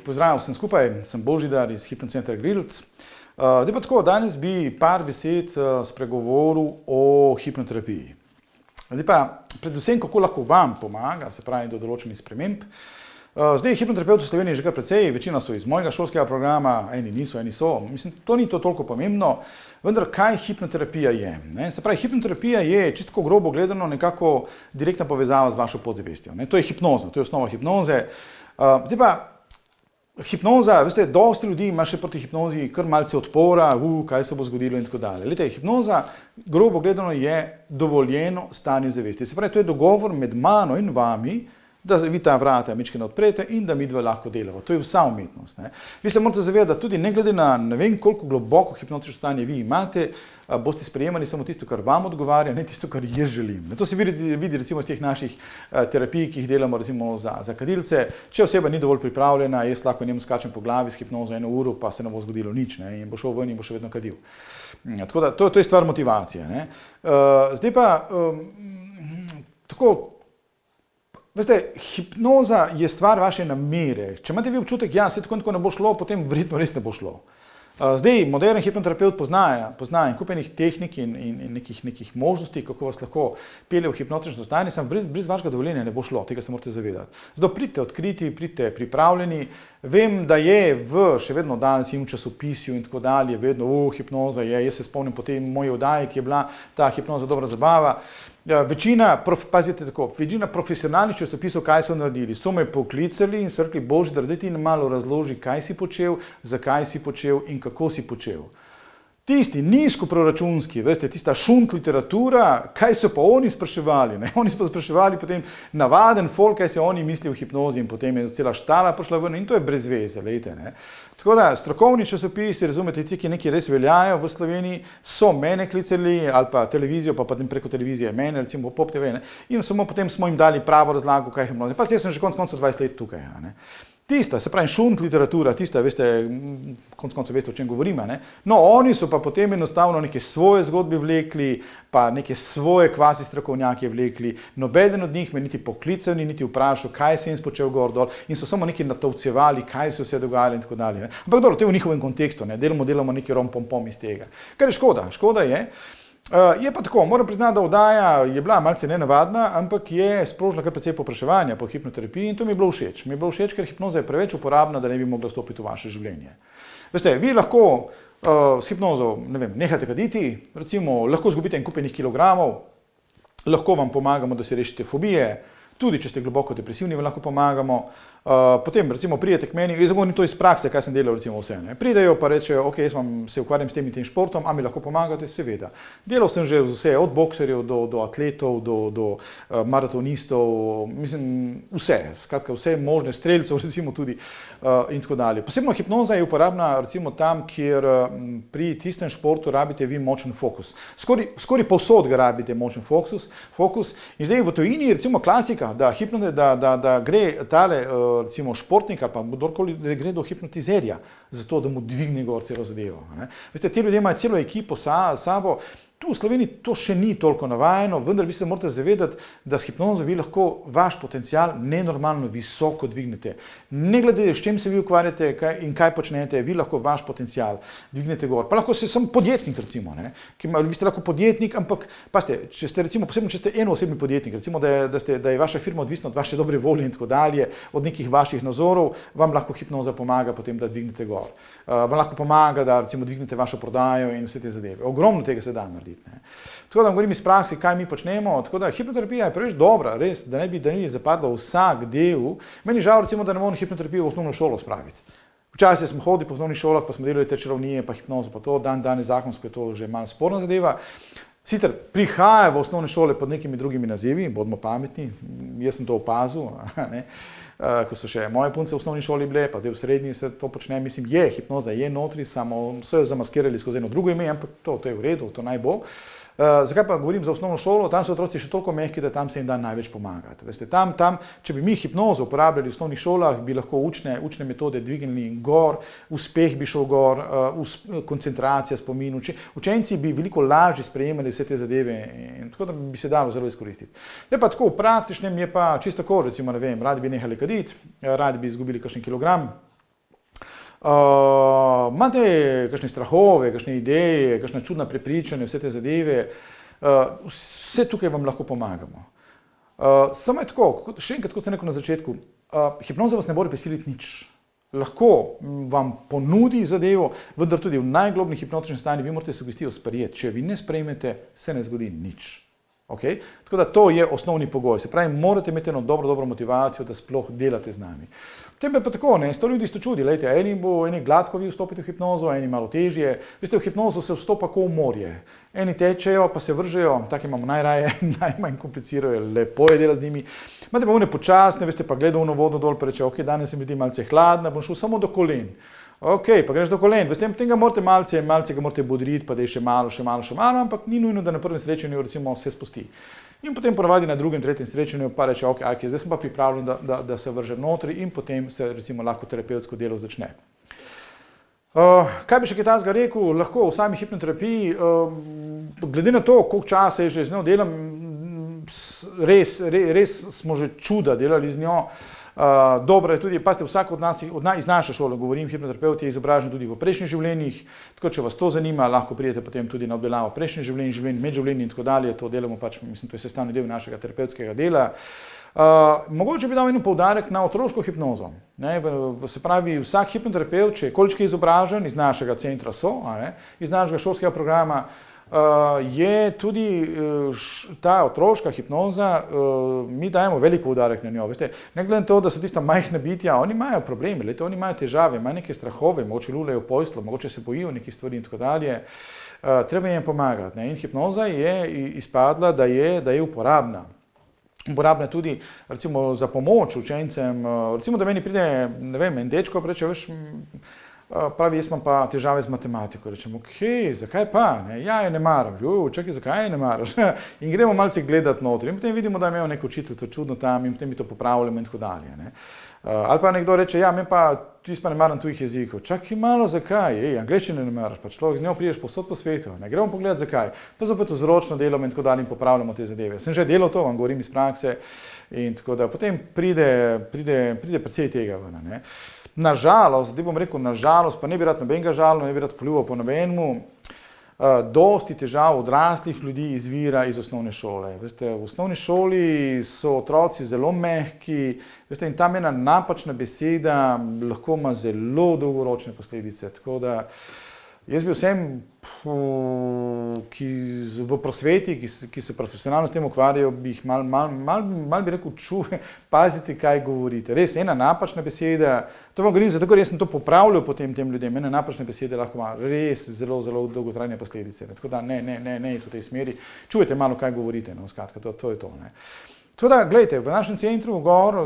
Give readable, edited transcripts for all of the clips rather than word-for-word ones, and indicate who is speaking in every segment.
Speaker 1: Pozdrav vsem skupaj, sem Božidar iz Hipnocentra Grilc. Danes bi par besed spregovoril o hipnoterapiji. Predvsem, kako lahko vam pomaga, se pravi, do določenih sprememb. Hipnoterapevt v Sloveniji je že kar precej, večina so iz mojega šolskega programa, eni niso, eni so. Mislim, to ni toliko pomembno, vendar kaj hipnoterapija je? Se pravi, hipnoterapija je, čisto grobo gledano, nekako direktna povezava z vašo podzavestjo. To je hipnoza, to je osnova hipnoze. Hipnoza, veste, dosti ljudi ima še proti hipnozi kar malce odpora, kaj se bo zgodilo in tako dalje. Hipnoza, grobo gledano, je dovoljeno stanje zavesti. Se pravi, to je dogovor med mano in vami, da vi ta vrata majčkeno odprete in da midva lahko delava. To je vsa umetnost. Vi se morate zavedati, da tudi ne glede na ne vem koliko globoko hipnotično stanje vi imate, boste sprejemali samo tisto, kar vam odgovarja, ne tisto, kar jaz želim. To se vidi recimo iz teh naših terapij, ki jih delamo recimo za kadilce. Če oseba ni dovolj pripravljena, jaz lahko njemu skačem po glavi s hipnozo 1 uro, pa se ne bo zgodilo nič, in bo šel ven in bo še vedno kadil. Tako da, to je stvar motivacije. Veste, hipnoza je stvar vaše namere. Če imate vi občutek, ja, se tako ne bo šlo, potem verjetno res ne bo šlo. Moderen hipnoterapeut pozna in kupenih tehnik in nekih možnosti, kako vas lahko pelje v hipnotično stanje, samo brez vašega dovoljenja ne bo šlo, tega se morate zavedati. Pridite odkriti, pridite pripravljeni. Vem, da je še vedno danes in v časopisju in tako dalje, vedno, hipnoza je, jaz se spomnim po tej moji oddaji, ki je bila ta hipnoza dobra zabava. Večina profesionalnih časopisov, kaj so naredili, so me poklicali in so rekli, Božidar, daj ti malo razloži, kaj si počel, zakaj si počel in kako si počel. Tisti nizkoproračunski, veste, tista šunt literatura, kaj so pa oni spraševali? Oni so pa spraševali potem navaden folk, kaj se oni misli v hipnozi in potem je cela štala prišla ven in to je brez veze, lejte. Tako da strokovni časopisi, razumete, ti, ki nekaj res veljajo v Sloveniji, so mene klicali ali pa televizijo, pa potem preko televizije mene, recimo Pop TV, in samo potem smo jim dali pravo razlago, kaj je hipnoza. Pa jaz sem že konec koncev 20 let tukaj. Tista, se pravi šunt literatura, tista, veste, konec koncev veste, o čem govorim, No, oni so pa potem enostavno neke svoje zgodbe vlekli, pa neke svoje kvasi strokovnjake vlekli, nobeden od njih me niti poklical, niti vprašal, kaj se jim spočel gor dol in so samo nekaj natovcevali, kaj so se dogajali in tako dalje. Ampak dobro, to je v njihovem kontekstu, delamo neki rom-pom-pom iz tega. Kar je škoda je. Je pa tako, moram priznati, da oddaja je bila malce nenavadna, ampak je sprožila kar precej povpraševanja po hipnoterapiji in to mi je bilo všeč. Mi je bilo všeč, ker hipnoza je preveč uporabna, da ne bi mogla vstopiti v vaše življenje. Veste, vi lahko s hipnozo, nehate kaditi, recimo, lahko izgubite en kupenih kilogramov, lahko vam pomagamo, da se rešite fobije, tudi če ste globoko depresivni, vam lahko pomagamo. Potem, recimo, pridete k meni, jaz govorim to iz prakse, kaj sem delal, recimo vse. Pridejo pa rečejo, ok, jaz se ukvarjam s tem in tem športom, a mi lahko pomagate? Seveda. Delal sem že vse, od bokserjev do atletov, do maratonistov, mislim, skratka vse možne, streljcev recimo tudi in tako dalje. Posebno hipnoza je uporabna recimo tam, kjer pri tistem športu rabite vi močen fokus. Skoraj povsod ga rabite močen fokus. In zdaj v tujini je recimo klasika, da gre tale recimo športnik ali pa kdorkoli gre do hipnotizerja, zato da mu dvigne gor celo zadevo. Veste, ti ljudje imajo celo ekipo sabo. Tu v Sloveniji to še ni toliko navajeno, vendar vi se morate zavedati, da s hipnozo vi lahko vaš potencial nenormalno visoko dvignete. Ne glede, s čem se vi ukvarjate in kaj počnete, vi lahko vaš potencial dvignete gor. Pa lahko ste samo podjetnik, recimo. Vi ste lahko podjetnik, ampak pazite, če ste recimo, posebno če ste enoosebni podjetnik, recimo, da je vaša firma odvisna od vaše dobre volje in tako dalje, od nekih vaših nazorov, vam lahko hipnoza pomaga potem, da dvignete gor. Vam lahko pomaga, da recimo dvignete vašo prodajo in vse te zadeve. Ogromno tega se da narediti. Tako da vam govorim iz prakse, kaj mi počnemo. Tako da hipnoterapija je preveč dobra, res, da ne bi zapadla vsak del. Meni žal recimo, da ne moramo hipnoterapijo v osnovno šolo spraviti. Včasih smo hodili po osnovnih šolah, pa smo delali te čarovnije, pa hipnozo, pa to, danes zakonsko je to že malo sporna zadeva. Sicer prihaja v osnovne šole pod nekimi drugimi nazivi, bodimo pametni, jaz sem to opazil, ko so še moje punce v osnovni šoli bile, pa v srednji se to počne, mislim, hipnoza je notri, samo so jo zamaskirali skozi eno drugo ime, ampak to je v redu, to naj bo. Zakaj pa govorim za osnovno šolo? Tam so otroci še toliko mehki, da tam se jim da največ pomagati. Veste, tam, če bi mi hipnozo uporabljali v osnovnih šolah, bi lahko učne metode dvignili gor, uspeh bi šel gor, koncentracija, spomin. Učenci bi veliko lažje sprejemali vse te zadeve, in tako da bi se dalo zelo izkoristiti. Je pa tako, v praktičnem je pa čisto tako, recimo, ne vem, radi bi nehali kaditi, radi bi izgubili kakšen kilogram. Imate kakšne strahove, kakšne ideje, kakšna čudna prepričanja, vse te zadeve, vse tukaj vam lahko pomagamo. Samo je tako, še enkrat, kot sem rekel na začetku, hipnoza vas ne more prisiliti nič. Lahko vam ponudi zadevo, vendar tudi v najglobnih hipnotičnih stanjih vi morate sugestijo sprejeti. Če vi ne sprejmete, se ne zgodi nič. Okay? Tako da to je osnovni pogoj. Se pravi, morate imeti eno dobro motivacijo, da sploh delate z nami. Potem pa tako, ne, 100 ljudi isto čudi, lejte, eni gladko vi vstopite v hipnozo, eni malo težje. Veste, v hipnozo se vstopa kot v morje. Eni tečejo, pa se vržejo, tako imamo najraje, najmanj komplicirajo, lepo je delati z njimi. Imate pa one počasne, veste, pa gleda ono vodo dol, pa reče, ok, danes se mi zdi malce hladna, bom šel samo do kolen. Ok, pa greš do kolen, veste, potem ga morate malce ga morate bodriti, pa da je še malo, ampak ni nujno, da na prvem srečanju recimo se spusti. In potem ponavadi na drugem, tretjem srečanju pa reče, ok, zdaj sem pa pripravljen, da se vrže notri in potem se recimo lahko terapevtsko delo začne. Kaj bi še kaj takega rekel, lahko v sami hipnoterapiji, glede na to, koliko časa je že z njo delam, res smo že čuda delali z njo. Dobro je tudi, pazite, vsak od nas, iz naše šole, govorim, hipnoterapeut je izobražen tudi v prejšnjih življenjih, tako če vas to zanima, lahko pridete potem tudi na obdelavo prejšnjih življenj, medživljenj in tako dalje, to delamo pač, mislim, to je sestavni del našega terapevtskega dela. Mogoče bi dal en poudarek na otroško hipnozo. Se pravi, vsak hipnoterapeut, če je količki izobražen, iz našega centra so, iz našega šolskega programa, je tudi ta otroška hipnoza, mi dajemo velik poudarek na njo. Veste, ne glede na to, da so tista majhna bitja, oni imajo probleme, oni imajo težave, imajo neke strahove, mogoče lulajo poslo, mogoče se bojijo nekih stvari in tako dalje. Treba jim pomagati. In hipnoza je izpadla, da je uporabna. Uporabna tudi recimo za pomoč učencem. Recimo, da meni pride, ne vem, en dečko, reče, veš, pravi, jaz imam pa težave z matematiko. Rečem, ok, zakaj pa? Ja, je ne maram. Čakaj, zakaj je ne maraš? In gremo malce gledati notri. In potem vidimo, da je imel nek učitelj to čudno tam in potem mi to popravljamo in tako dalje. Ali pa nekdo reče, ja, men pa, jaz pa ne maram tujih jezikov. Čakaj malo, zakaj? Angleščine ne maraš, pa človek z njo prideš povsod po svetu. Gremo pogledati, zakaj. Pa zopet vzročno delamo in tako dalje in popravljamo te zadeve. Sem že delal to, vam govorim iz prakse in tako da potem pride precej tega ven. Nažalost, zdaj bom rekel nažalost, pa ne bi rad nobenega žalil, ne bi rad pljuval po nobenemu, dosti težav odraslih ljudi izvira iz osnovne šole. Veste, v osnovni šoli so otroci zelo mehki, veste, in tam ena napačna beseda lahko ima zelo dolgoročne posledice. Tako da jaz bi vsem, ki v prosveti, ki se profesionalno s tem ukvarjajo, bi jih mal bi rekel, pazite, kaj govorite. Res, ena napačna beseda, to vam govorim, zato ker jaz sem to popravljal potem tem ljudem, ena napačna beseda lahko ima res zelo dolgotrajne posledice. Tako da ne v tej smeri. Čujete malo, kaj govorite, skratka, to je to. Tako da, gledajte, v našem centru gor,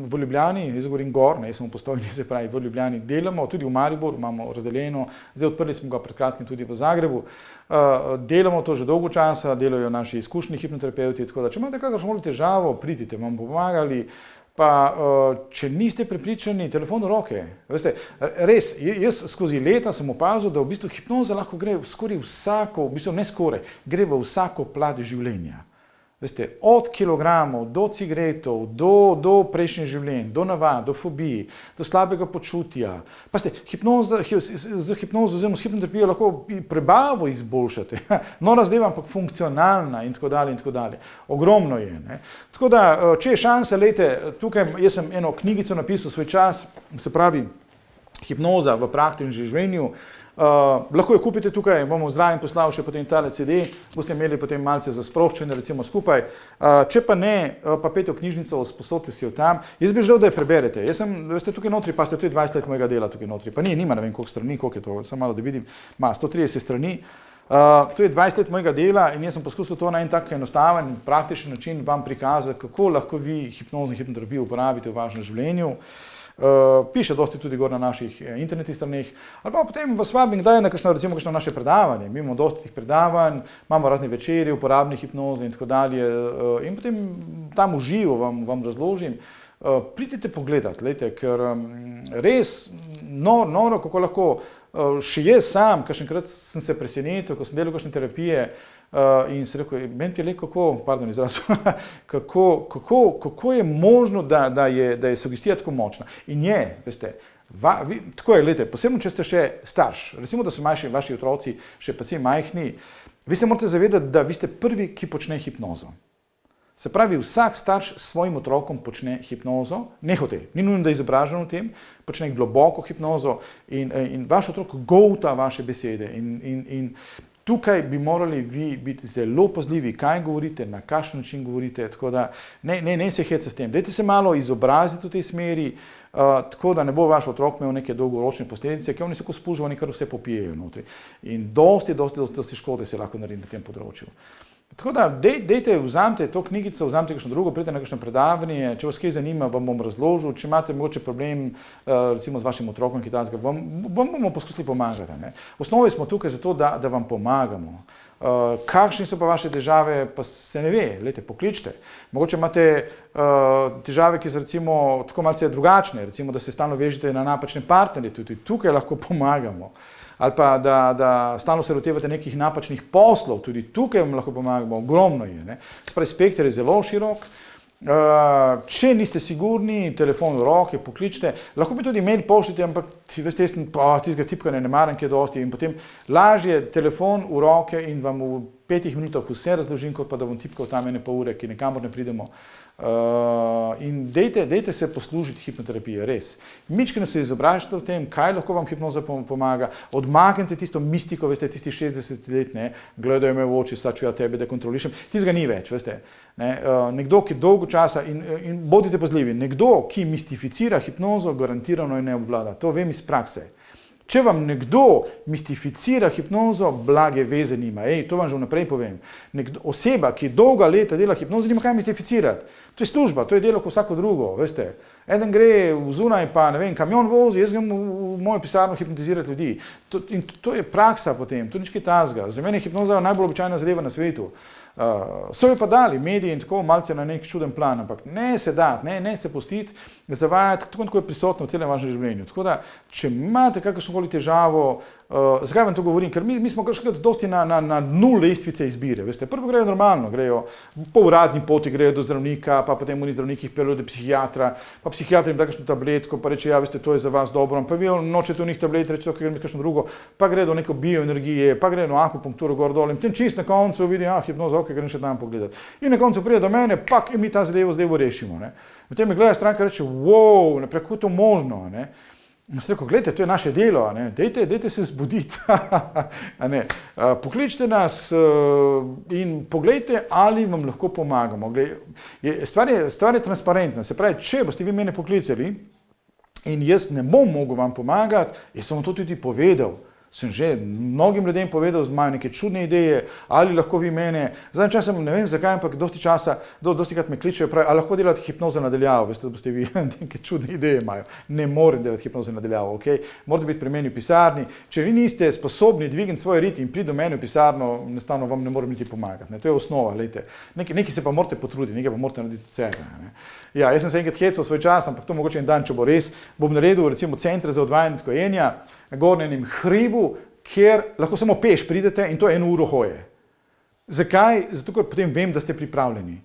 Speaker 1: v Ljubljani, jaz govorim gor, jaz sem v Postojni, se pravi v Ljubljani, delamo, tudi v Mariboru imamo razdeljeno, zdaj odprli smo ga pred kratkim tudi v Zagrebu, delamo to že dolgo časa, delajo naši izkušeni hipnoterapeuti, tako da, če imate kakršnokoli težavo, pridite, vam pomagali, pa če niste prepričani, telefon v roke. Veste, res, jaz skozi leta sem opazil, da v bistvu hipnoza lahko gre skoraj vsako, v bistvu ne skoraj, gre v vsako plat življenja. Veste, od kilogramov, do cigaretov, do prejšnjih življenj, do navad, do fobij, do slabega počutja. Pa ste, z hipnozo oziroma s hipnoterapijo lahko prebavo izboljšate. Nora zadeva, ampak funkcionalna in tako dalje in tako dalje. Ogromno je. Tako da, če je šansa, lejte, tukaj jaz sem eno knjigico napisal svoj čas, se pravi Hipnoza v praktičnem življenju. Lahko jo kupite tukaj, bomo zraven poslal še potem tale CD, boste imeli potem malce za sproščanje, recimo skupaj. Če pa ne, pa pejte v knjižnico, sposodite si jo tam. Jaz bi želel, da jo preberete. Jaz sem, veste, tukaj notri, pa ste, to je 20 let mojega dela tukaj notri. Pa nima ne vem koliko strani, koliko je to, samo malo da vidim, ima 130 strani. To je 20 let mojega dela in jaz sem poskusil to na en tak enostaven, praktičen način vam prikazati, kako lahko vi hipnozo in hipnoterapijo uporabite v vašem življenju. Piše dosti tudi gor na naših internetnih straneh, ali pa potem vas vabim kdaj na recimo kakšno naše predavanje. Mi imamo dosti teh predavanj, imamo razne večeri, uporabne hipnoze in tako dalje in potem tam v živo vam razložim. Pridite pogledat, lejte, ker res noro, kako lahko, še jaz sam, kakšenkrat sem se presenetil, ko sem delal kakšne terapije in sem rekel, meni je le kako je možno, da je sugestija tako močna. In je, veste, tako je, lejte, posebno, če ste še starš, recimo, da so vaši otroci še precej majhni, vi se morate zavedati, da vi ste prvi, ki počne hipnozo. Se pravi, vsak starš s svojim otrokom počne hipnozo, nehote, ni nujno, da je izobražen v tem, počne globoko hipnozo in vaš otrok golta vaše besede in tukaj bi morali vi biti zelo pazljivi, kaj govorite, na kakšen način govorite, tako da ne se heca s tem. Dajte se malo izobraziti v tej smeri, tako da ne bo vaš otrok imel neke dolgoročne posledice, ki oni so ko spužvani, kar vse popijejo notri. In dosti škode se lahko naredi na tem področju. Tako da, dejte, vzamite to knjigico, vzamite kakšno drugo, pridite na kakšno predavanje, če vas kaj zanima, vam bom razložil, če imate mogoče problem, recimo z vašim otrokom kitajskega, vam bomo poskusili pomagati. V osnovi smo tukaj zato, da vam pomagamo. Kakšne so pa vaše težave, pa se ne ve, lejte, pokličite. Mogoče imate težave, ki so recimo tako malce drugačne, recimo, da se stalno vežete na napačne partnerje, tudi tukaj lahko pomagamo. Ali pa, da stalno se lotevate nekih napačnih poslov, tudi tukaj vam lahko pomagamo, ogromno je. Spravi, spekter je zelo širok. Če niste sigurni, telefon v roke, pokličite. Lahko bi tudi mail pošljite, ampak veste, tistega tipkanja ne maram, ki je dosti. In potem lažje telefon v roke in vam v 5 minutah vse razložim, kot pa da bom tipkal tam 1,5 ure, ki nekamor ne pridemo. In dejte se poslužiti hipnoterapije, res. Mičkeno se izobražite v tem, kaj lahko vam hipnoza pomaga, odmaknite tisto mistiko, veste, tisti 60 let, gledajo me v oči, saču ja tebe, da kontrolišem, tistega ni več, veste. Nekdo, ki dolgo časa, in bodite pazljivi, nekdo, ki mistificira hipnozo, garantirano je ne obvlada, to vem iz prakse. Če vam nekdo mistificira hipnozo, blage veze nima. To vam že vnaprej povem. Oseba, ki dolga leta dela hipnozo, nima kaj mistificirati. To je služba, to je delo kot vsako drugo, veste. Eden gre zunaj pa, ne vem, kamion vozi, jaz grem v mojo pisarno hipnotizirati ljudi. In to je praksa potem, to nič kaj takega. Za mene je hipnoza najbolj običajna zadeva na svetu. So jo pa dali mediji in tako malce na nek čuden plan, ampak ne se dati, ne se pustiti, zavajati, tako je prisotno v celem vašem življenju. Tako da, če imate kakršnokoli težavo, zakaj vam to govorim? Ker mi smo kakškrat dosti na dnu lestvice izbire, veste. Prvo grejo normalno, grejo po uradni poti, grejo do zdravnika, pa potem oni zdravniki peljejo do psihiatra, pa psihiatr jim da kakšno tabletko, pa reče, ja, veste, to je za vas dobro, pa vi nočete v njih tablet, reče, ker grem kakšno drugo, pa gre do neko bioenergije, pa gre na akupunkturo gor dol in potem čist na koncu vidi, hipnoza, ok, grem še tam pogledati. In na koncu pride do mene, pak, in mi ta zadevo rešimo. Potem me gleda stranka in reče, wow, kako je to možno, In sem rekel, gledajte, to je naše delo, dejte se zbuditi, pokličite nas in poglejte, ali vam lahko pomagamo. Stvar je transparentna, se pravi, če boste vi mene poklicali in jaz ne bom mogel vam pomagati, jaz sem vam to tudi povedal. Sem že mnogim ljudem povedal, imajo neke čudne ideje, ali lahko vi mene, zadnji čas ne vem zakaj, ampak dostikrat me kličejo, pravi, ali lahko delate hipnozo nadaljavo, veste, da boste vi neke čudne ideje imajo. Ne morem delati hipnozo nadaljavo, ok? Morate biti pri meni v pisarni. Če vi niste sposobni dvigniti svoj rit in priti do mene v pisarno, enostavno vam ne morem niti pomagati. To je osnova, lejte. Nekaj se pa morate potruditi, nekaj pa morate narediti sebe. Ja, jaz sem se enkrat hecal svoj čas, ampak to mogoče en dan, če bo res, bom naredil recimo centre za odvajanje tkojenja, gor na enem hribu, kjer lahko samo peš pridete in to 1 uro hoje. Zakaj? Zato, ker potem vem, da ste pripravljeni.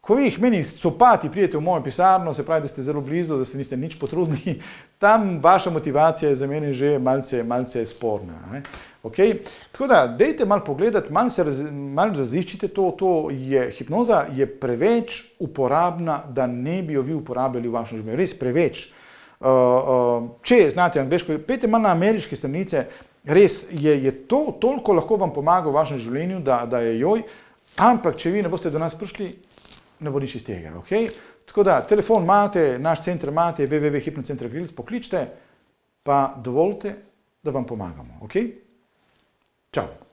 Speaker 1: Ko vi meni s copati pridete v mojo pisarno, se pravi, da ste zelo blizu, da se niste nič potrudili, tam vaša motivacija je za mene že malce sporna. Okay? Tako da, dejte malo pogledati, malo raziščite to, hipnoza je preveč uporabna, da ne bi jo vi uporabljali v vašem življenju. Res preveč. Če znate angleško, pejte malo na ameriške stranice, res je to toliko lahko vam pomaga v vašem življenju, da je joj, ampak če vi ne boste do nas prišli, ne bo nič iz tega. Tako da, telefon imate, naš center imate, www.hipnocentra Grilc, pokličite, pa dovolite, da vam pomagamo. Čau!